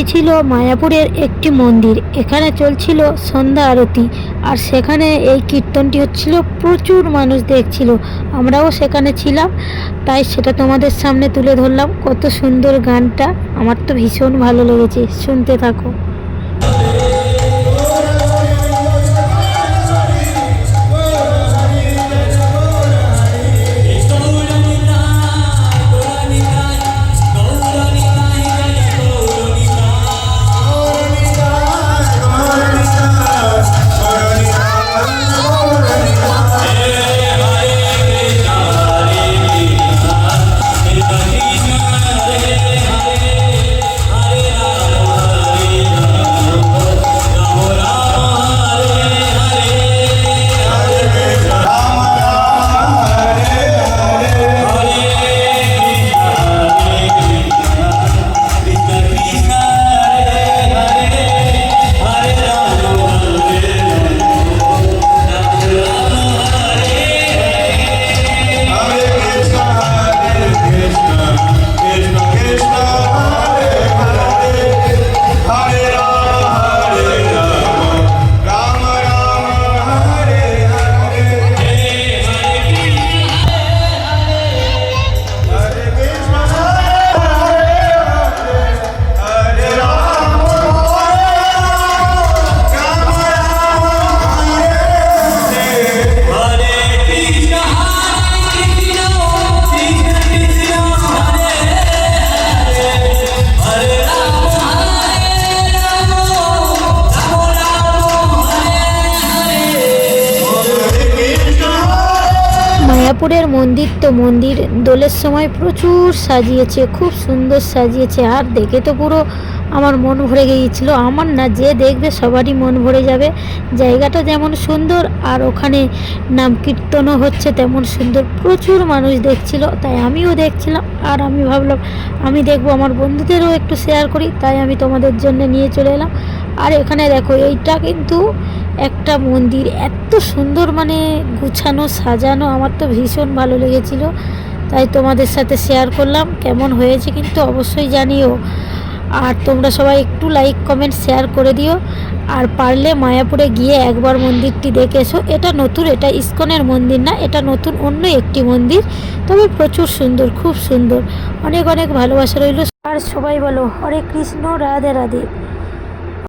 এটি ছিল মায়াপুরের একটি মন্দির। এখানে চলছিল সন্ধ্যা আরতি, আর সেখানে এই কীর্তনটি হচ্ছিল, প্রচুর মানুষ দেখছিল। আমরাও সেখানে ছিলাম, তাই সেটা তোমাদের সামনে তুলে ধরলাম। কত সুন্দর গানটা, আমার তো ভীষণ ভালো লেগেছে, শুনতে থাকো। মায়াপুরের মন্দির তো মন্দির, দোলের সময় প্রচুর সাজিয়েছে, খুব সুন্দর সাজিয়েছে, আর দেখে তো পুরো আমার মন ভরে গিয়েছিল। আমার না, যে দেখবে সবারই মন ভরে যাবে। জায়গাটা যেমন সুন্দর, আর ওখানে নাম কীর্তনও হচ্ছে তেমন সুন্দর। প্রচুর মানুষ দেখছিল, তাই আমিও দেখছিলাম। আর আমি ভাবলাম আমি দেখবো, আমার বন্ধুদেরও একটু শেয়ার করি, তাই আমি তোমাদের জন্য নিয়ে চলে এলাম। আর এখানে দেখো, এইটা কিন্তু একটা মন্দির, এত সুন্দর মানে গুছানো সাজানো, আমার তো ভীষণ ভালো লেগেছিল, তাই তোমাদের সাথে শেয়ার করলাম। কেমন হয়েছে কিন্তু অবশ্যই জানিও। আর তোমরা সবাই একটু লাইক কমেন্ট শেয়ার করে দিও। আর পারলে মায়াপুরে গিয়ে একবার মন্দিরটি দেখে এসো। এটা নতুন, এটা ইস্কনের মন্দির না, এটা নতুন অন্য একটি মন্দির, তবে প্রচুর সুন্দর, খুব সুন্দর। অনেক অনেক ভালোবাসা রইল। আর সবাই বলো হরে কৃষ্ণ, রাধে রাধে।